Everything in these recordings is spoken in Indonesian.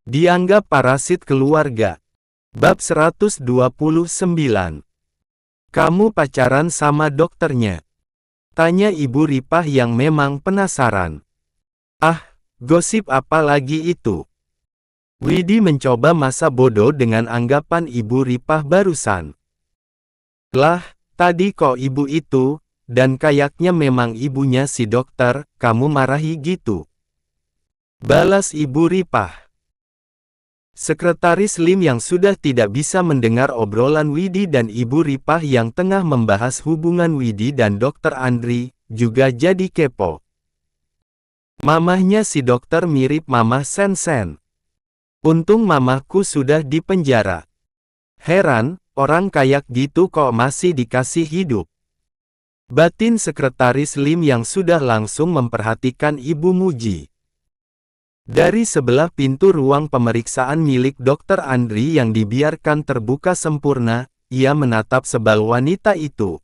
Dianggap parasit keluarga. Bab 129. Kamu pacaran sama dokternya? Tanya Ibu Ripah yang memang penasaran. Ah, gosip apa lagi itu? Widi mencoba masa bodoh dengan anggapan Ibu Ripah barusan. Lah, tadi kok ibu itu, dan kayaknya memang ibunya si dokter, kamu marahi gitu. Balas Ibu Ripah. Sekretaris Lim yang sudah tidak bisa mendengar obrolan Widi dan Ibu Ripah yang tengah membahas hubungan Widi dan Dokter Andri, juga jadi kepo. Mamahnya si dokter mirip Mamah Sen-Sen. Untung mamahku sudah di penjara. Heran, orang kayak gitu kok masih dikasih hidup. Batin Sekretaris Lim yang sudah langsung memperhatikan Ibu Muji. Dari sebelah pintu ruang pemeriksaan milik Dokter Andri yang dibiarkan terbuka sempurna, ia menatap sebal wanita itu.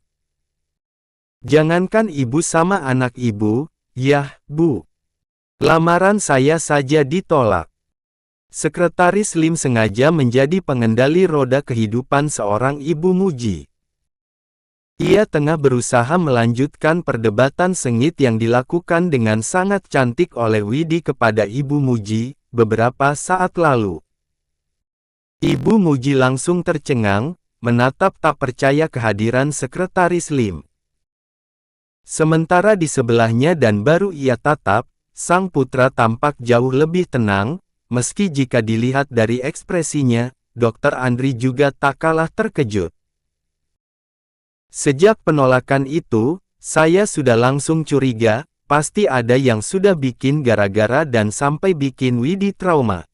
Jangankan ibu sama anak ibu, yah, Bu. Lamaran saya saja ditolak. Sekretaris Lim sengaja menjadi pengendali roda kehidupan seorang Ibu Muji. Ia tengah berusaha melanjutkan perdebatan sengit yang dilakukan dengan sangat cantik oleh Widi kepada Ibu Muji, beberapa saat lalu. Ibu Muji langsung tercengang, menatap tak percaya kehadiran Sekretaris Lim. Sementara di sebelahnya dan baru ia tatap, sang putra tampak jauh lebih tenang, meski jika dilihat dari ekspresinya, Dokter Andri juga tak kalah terkejut. Sejak penolakan itu, saya sudah langsung curiga, pasti ada yang sudah bikin gara-gara dan sampai bikin Widi trauma.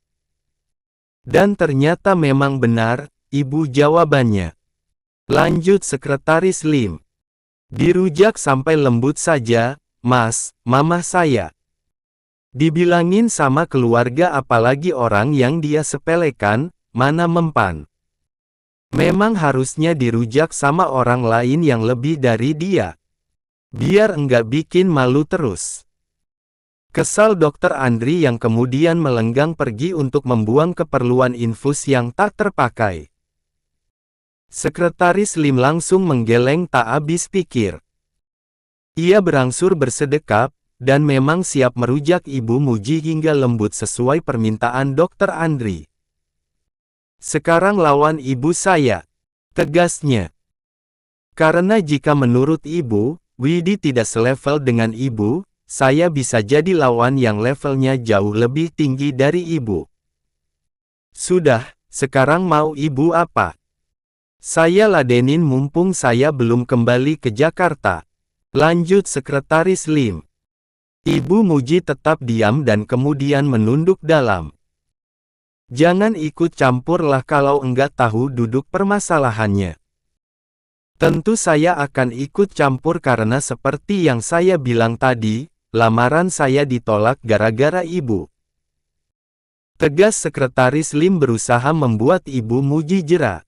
Dan ternyata memang benar, Ibu, jawabannya. Lanjut Sekretaris Lim. Dirujak sampai lembut saja, Mas, Mamah saya. Dibilangin sama keluarga apalagi orang yang dia sepelekan, mana mempan. Memang harusnya dirujak sama orang lain yang lebih dari dia. Biar enggak bikin malu terus. Kesal Dokter Andri yang kemudian melenggang pergi untuk membuang keperluan infus yang tak terpakai. Sekretaris Lim langsung menggeleng tak habis pikir. Ia berangsur bersedekap, dan memang siap merujak Ibu Muji hingga lembut sesuai permintaan Dokter Andri. Sekarang lawan ibu saya, tegasnya. Karena jika menurut ibu, Widi tidak selevel dengan ibu, saya bisa jadi lawan yang levelnya jauh lebih tinggi dari ibu. Sudah, sekarang mau ibu apa? Saya ladenin mumpung saya belum kembali ke Jakarta. Lanjut Sekretaris Lim. Ibu Muji tetap diam dan kemudian menunduk dalam. Jangan ikut campurlah kalau enggak tahu duduk permasalahannya. Tentu saya akan ikut campur karena seperti yang saya bilang tadi, lamaran saya ditolak gara-gara ibu. Tegas Sekretaris Lim berusaha membuat Ibu Muji jera.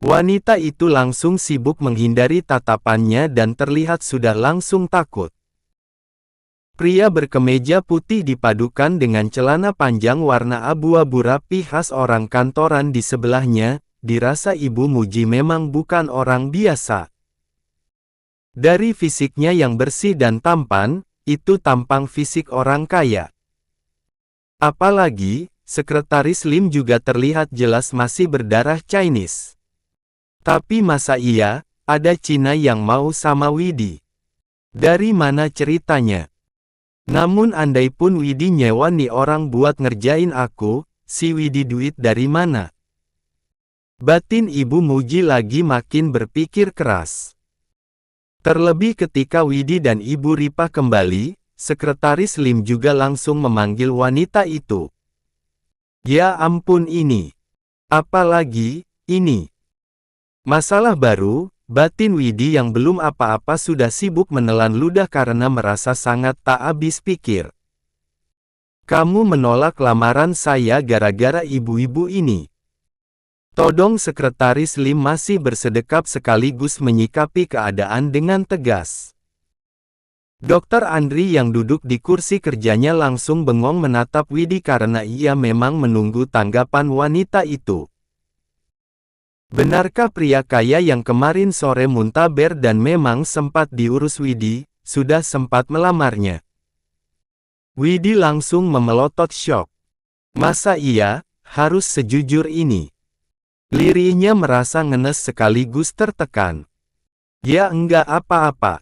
Wanita itu langsung sibuk menghindari tatapannya dan terlihat sudah langsung takut. Pria berkemeja putih dipadukan dengan celana panjang warna abu-abu rapi khas orang kantoran di sebelahnya, dirasa Ibu Muji memang bukan orang biasa. Dari fisiknya yang bersih dan tampan, itu tampang fisik orang kaya. Apalagi, Sekretaris Lim juga terlihat jelas masih berdarah Chinese. Tapi masa iya, ada Cina yang mau sama Widi? Dari mana ceritanya? Namun andai pun Widi nyewa nih orang buat ngerjain aku, si Widi duit dari mana? Batin Ibu Muji lagi makin berpikir keras. Terlebih ketika Widi dan Ibu Ripah kembali, Sekretaris Lim juga langsung memanggil wanita itu. Ya ampun ini. Apalagi, ini. Masalah baru. Batin Widi yang belum apa-apa sudah sibuk menelan ludah karena merasa sangat tak habis pikir. Kamu menolak lamaran saya gara-gara ibu-ibu ini. Todong Sekretaris Lim masih bersedekap sekaligus menyikapi keadaan dengan tegas. Dokter Andri yang duduk di kursi kerjanya langsung bengong menatap Widi karena ia memang menunggu tanggapan wanita itu. Benarkah pria kaya yang kemarin sore muntaber dan memang sempat diurus Widi, sudah sempat melamarnya? Widi langsung memelotot syok. Masa iya, harus sejujur ini? Lirihnya merasa ngenes sekaligus tertekan. Ya enggak apa-apa.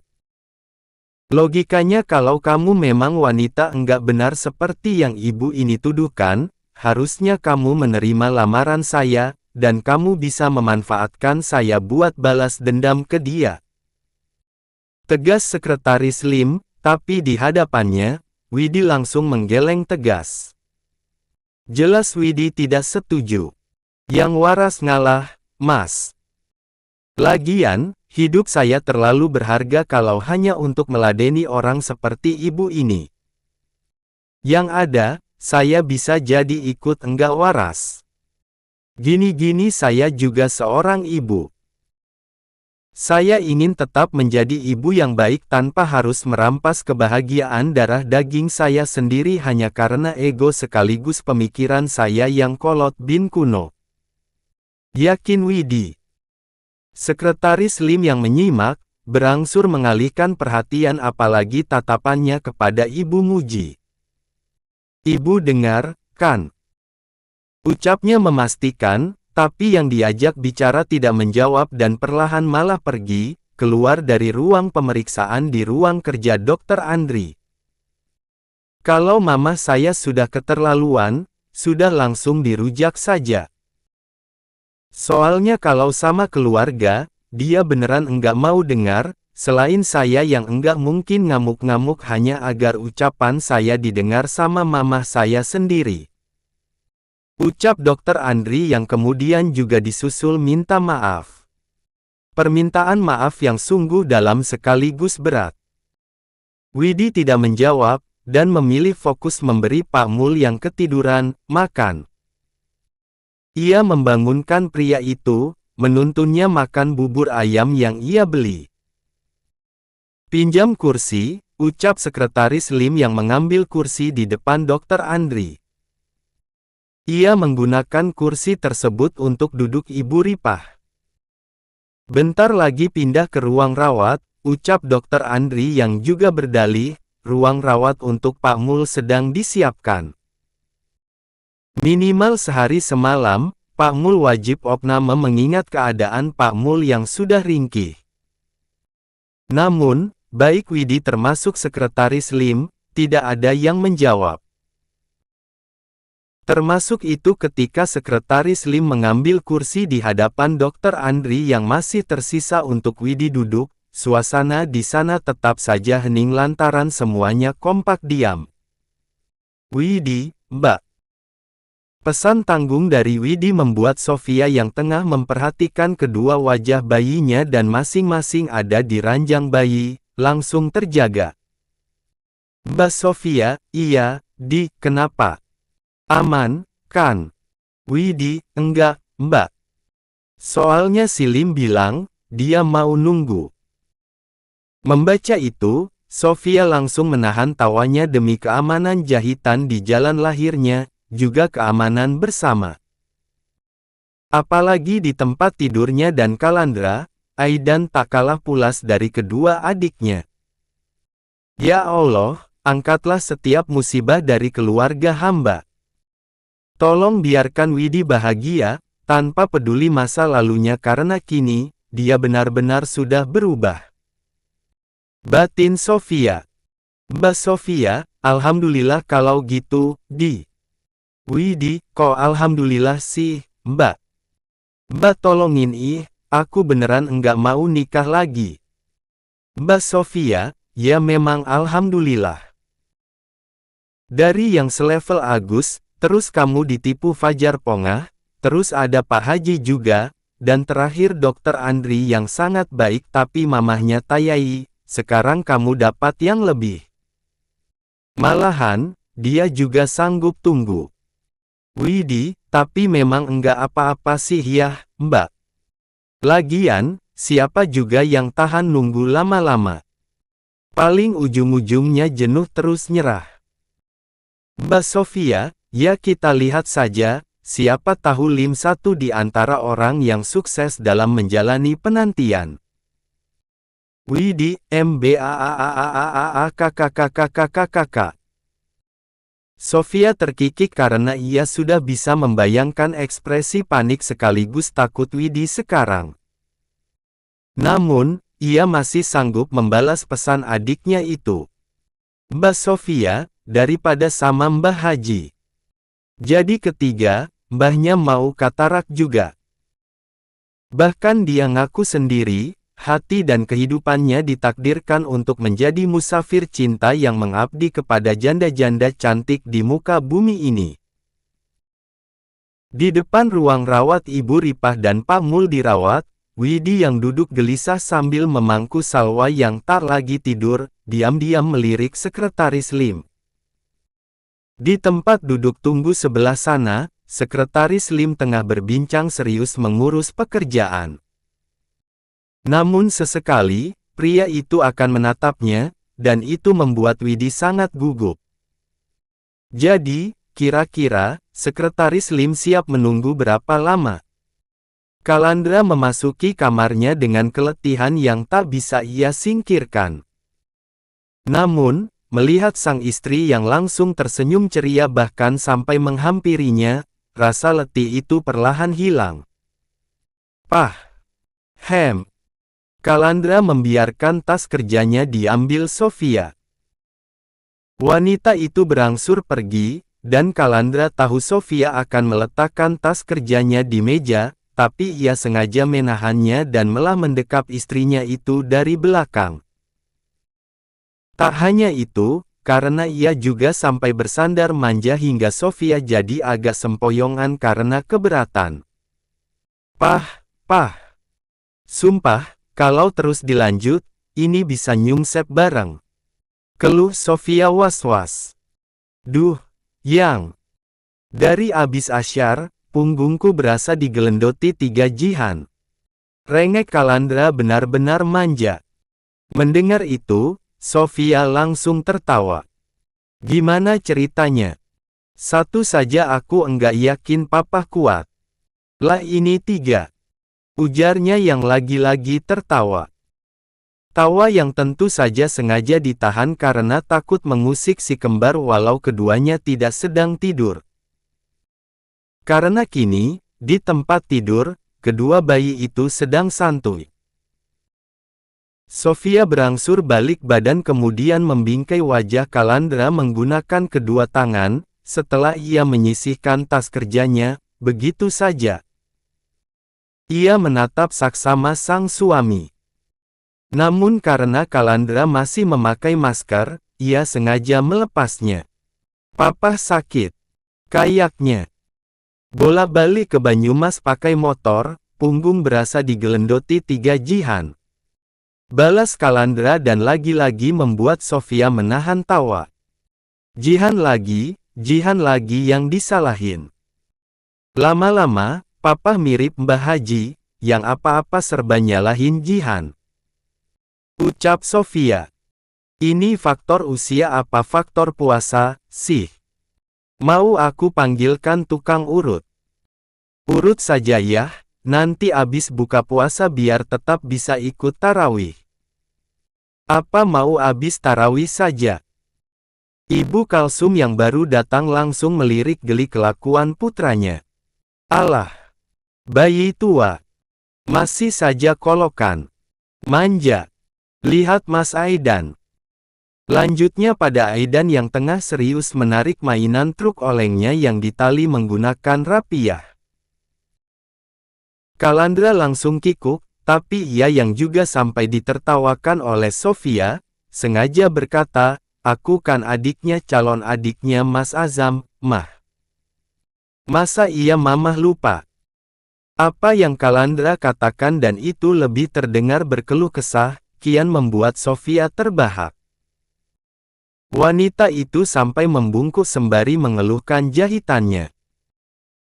Logikanya kalau kamu memang wanita enggak benar seperti yang ibu ini tuduhkan, harusnya kamu menerima lamaran saya, dan kamu bisa memanfaatkan saya buat balas dendam ke dia. Tegas Sekretaris Lim, tapi di hadapannya, Widi langsung menggeleng tegas. Jelas Widi tidak setuju. Yang waras ngalah, Mas. Lagian, hidup saya terlalu berharga kalau hanya untuk meladeni orang seperti ibu ini. Yang ada, saya bisa jadi ikut enggak waras. Gini-gini saya juga seorang ibu. Saya ingin tetap menjadi ibu yang baik tanpa harus merampas kebahagiaan darah daging saya sendiri hanya karena ego sekaligus pemikiran saya yang kolot bin kuno. Yakin Widi. Sekretaris Lim yang menyimak, berangsur mengalihkan perhatian apalagi tatapannya kepada Ibu Muji. Ibu dengar, kan? Ucapnya memastikan, tapi yang diajak bicara tidak menjawab dan perlahan malah pergi, keluar dari ruang pemeriksaan di ruang kerja Dr. Andri. Kalau mama saya sudah keterlaluan, sudah langsung dirujak saja. Soalnya kalau sama keluarga, dia beneran enggak mau dengar, selain saya yang enggak mungkin ngamuk-ngamuk hanya agar ucapan saya didengar sama mama saya sendiri. Ucap Dr. Andri yang kemudian juga disusul minta maaf. Permintaan maaf yang sungguh dalam sekaligus berat. Widi tidak menjawab, dan memilih fokus memberi Pak Mul yang ketiduran, makan. Ia membangunkan pria itu, menuntunnya makan bubur ayam yang ia beli. Pinjam kursi, ucap Sekretaris Lim yang mengambil kursi di depan Dr. Andri. Ia menggunakan kursi tersebut untuk duduk Ibu Ripah. Bentar lagi pindah ke ruang rawat, ucap Dr. Andri yang juga berdalih, ruang rawat untuk Pak Mul sedang disiapkan. Minimal sehari semalam, Pak Mul wajib opname mengingat keadaan Pak Mul yang sudah ringkih. Namun, baik Widi termasuk Sekretaris Lim, tidak ada yang menjawab. Termasuk itu ketika Sekretaris Lim mengambil kursi di hadapan Dr. Andri yang masih tersisa untuk Widi duduk, suasana di sana tetap saja hening lantaran semuanya kompak diam. Widi, Mbak. Pesan tanggung dari Widi membuat Sofia yang tengah memperhatikan kedua wajah bayinya dan masing-masing ada di ranjang bayi, langsung terjaga. Mbak Sofia, iya, kenapa? Aman, kan? Widi, enggak, Mbak. Soalnya si Lim bilang, dia mau nunggu. Membaca itu, Sofia langsung menahan tawanya demi keamanan jahitan di jalan lahirnya, juga keamanan bersama. Apalagi di tempat tidurnya dan Kalandra, Aidan tak kalah pulas dari kedua adiknya. Ya Allah, angkatlah setiap musibah dari keluarga hamba. Tolong biarkan Widi bahagia, tanpa peduli masa lalunya karena kini, dia benar-benar sudah berubah. Batin Sofia. Mbak Sofia, alhamdulillah kalau gitu, Widi, kok alhamdulillah sih, Mbak? Mbak tolongin aku beneran enggak mau nikah lagi. Mbak Sofia, ya memang alhamdulillah. Dari yang selevel Agus, terus kamu ditipu Fajar Pongah, terus ada Pak Haji juga, dan terakhir Dr. Andri yang sangat baik tapi mamahnya Tayai, sekarang kamu dapat yang lebih. Malahan, dia juga sanggup tunggu. Widi, tapi memang enggak apa-apa sih ya, Mbak. Lagian, siapa juga yang tahan nunggu lama-lama? Paling ujung-ujungnya jenuh terus nyerah. Mbak Sofia, ya kita lihat saja, siapa tahu Lim satu di antara orang yang sukses dalam menjalani penantian. Widih, MBAAAAAAKKKKKKKK. Sofia terkikik karena ia sudah bisa membayangkan ekspresi panik sekaligus takut Widih sekarang. Namun, ia masih sanggup membalas pesan adiknya itu. Mbak Sofia, daripada sama Mbah Haji. Jadi ketiga, mbahnya mau katarak juga. Bahkan dia ngaku sendiri, hati dan kehidupannya ditakdirkan untuk menjadi musafir cinta yang mengabdi kepada janda-janda cantik di muka bumi ini. Di depan ruang rawat Ibu Ripah dan Pak Mul dirawat, Widih yang duduk gelisah sambil memangku Salwa yang tak lagi tidur, diam-diam melirik Sekretaris Lim. Di tempat duduk tunggu sebelah sana, Sekretaris Lim tengah berbincang serius mengurus pekerjaan. Namun sesekali, pria itu akan menatapnya, dan itu membuat Widih sangat gugup. Jadi, kira-kira, Sekretaris Lim siap menunggu berapa lama? Kalandra memasuki kamarnya dengan keletihan yang tak bisa ia singkirkan. Namun, melihat sang istri yang langsung tersenyum ceria bahkan sampai menghampirinya, rasa letih itu perlahan hilang. Pah! Kalandra membiarkan tas kerjanya diambil Sofia. Wanita itu berangsur pergi, dan Kalandra tahu Sofia akan meletakkan tas kerjanya di meja, tapi ia sengaja menahannya dan malah mendekap istrinya itu dari belakang. Tak hanya itu, karena ia juga sampai bersandar manja hingga Sofia jadi agak sempoyongan karena keberatan. Pah! Sumpah, kalau terus dilanjut, ini bisa nyungsep bareng. Keluh Sofia was-was. Duh, yang. Dari abis asyar, punggungku berasa digelendoti 3 jihan. Rengek Kalandra benar-benar manja. Mendengar itu, Sofia langsung tertawa. Gimana ceritanya? Satu saja aku enggak yakin papa kuat. Lah ini 3. Ujarnya yang lagi-lagi tertawa. Tawa yang tentu saja sengaja ditahan karena takut mengusik si kembar walau keduanya tidak sedang tidur. Karena kini, di tempat tidur, kedua bayi itu sedang santuy. Sofia berangsur balik badan kemudian membingkai wajah Kalandra menggunakan kedua tangan, setelah ia menyisihkan tas kerjanya, begitu saja. Ia menatap saksama sang suami. Namun karena Kalandra masih memakai masker, ia sengaja melepasnya. Papa sakit. Kayaknya. Bolak-balik ke Banyumas pakai motor, punggung berasa digelendoti 3 jihan. Balas Kalandra dan lagi-lagi membuat Sofia menahan tawa. Jihan lagi yang disalahin. Lama-lama, papa mirip Mbah Haji, yang apa-apa serba nyalahin Jihan. Ucap Sofia. Ini faktor usia apa faktor puasa, sih? Mau aku panggilkan tukang urut? Urut saja ya, nanti abis buka puasa biar tetap bisa ikut tarawih. Apa mau abis tarawih saja? Ibu Kalsum yang baru datang langsung melirik geli kelakuan putranya. Alah, bayi tua. Masih saja kolokan. Manja. Lihat Mas Aidan. Lanjutnya pada Aidan yang tengah serius menarik mainan truk olengnya yang ditali menggunakan rapiah. Kalandra langsung kikuk, tapi ia yang juga sampai ditertawakan oleh Sofia, sengaja berkata, aku kan adiknya calon adiknya Mas Azam, Mah. Masa iya mamah lupa? Apa yang Kalandra katakan dan itu lebih terdengar berkeluh kesah, kian membuat Sofia terbahak. Wanita itu sampai membungkuk sembari mengeluhkan jahitannya.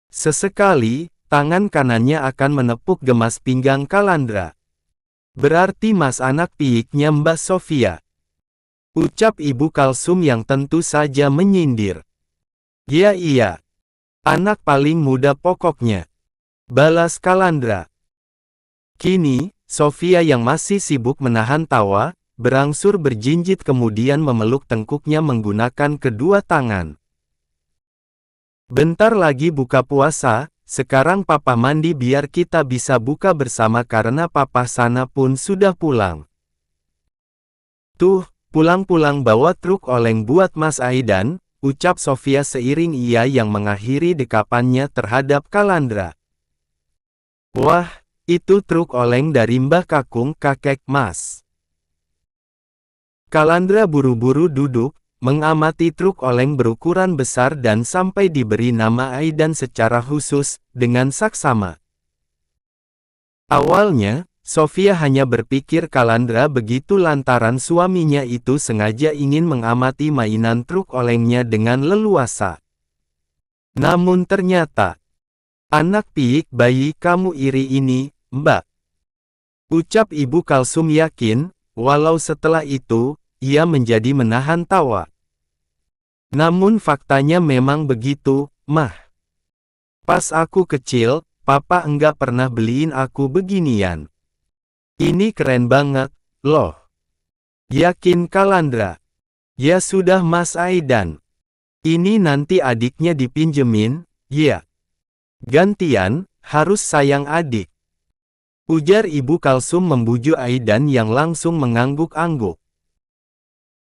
Sesekali, tangan kanannya akan menepuk gemas pinggang Kalandra. Berarti mas anak piiknya Mbak Sofia. Ucap Ibu Kalsum yang tentu saja menyindir. Ya iya. Anak paling muda pokoknya. Balas Kalandra. Kini, Sofia yang masih sibuk menahan tawa, berangsur berjinjit kemudian memeluk tengkuknya menggunakan kedua tangan. Bentar lagi buka puasa, sekarang papa mandi biar kita bisa buka bersama karena papa sana pun sudah pulang. Tuh, pulang-pulang bawa truk oleng buat Mas Aidan, ucap Sofia seiring ia yang mengakhiri dekapannya terhadap Kalandra. Wah, itu truk oleng dari Mbah Kakung kakek Mas. Kalandra buru-buru duduk, mengamati truk oleng berukuran besar dan sampai diberi nama Aidan secara khusus, dengan saksama. Awalnya, Sofia hanya berpikir Kalandra begitu lantaran suaminya itu sengaja ingin mengamati mainan truk olengnya dengan leluasa. Namun ternyata, anak piik bayi kamu iri ini, Mbak. Ucap Ibu Kalsum yakin, walau setelah itu, ia menjadi menahan tawa. Namun faktanya memang begitu, Mah. Pas aku kecil, papa enggak pernah beliin aku beginian. Ini keren banget, loh. Yakin Kalandra? Ya sudah Mas Aidan. Ini nanti adiknya dipinjemin, ya. Gantian, harus sayang adik. Ujar Ibu Kalsum membujuk Aidan yang langsung mengangguk-angguk.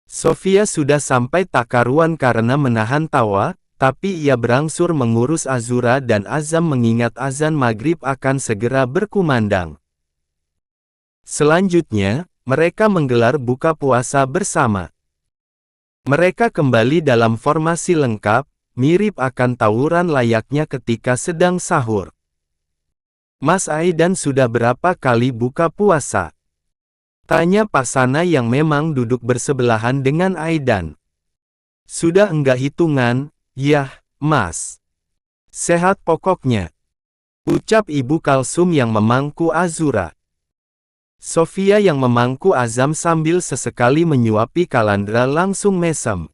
Sofia sudah sampai tak karuan karena menahan tawa, tapi ia berangsur mengurus Azura dan Azam mengingat azan maghrib akan segera berkumandang. Selanjutnya, mereka menggelar buka puasa bersama. Mereka kembali dalam formasi lengkap, mirip akan tawuran layaknya ketika sedang sahur. Mas Aidan sudah berapa kali buka puasa? Tanya Pak Sana yang memang duduk bersebelahan dengan Aidan. Sudah enggak hitungan, yah, Mas. Sehat pokoknya. Ucap Ibu Kalsum yang memangku Azura. Sofia yang memangku Azam sambil sesekali menyuapi Kalandra langsung mesem.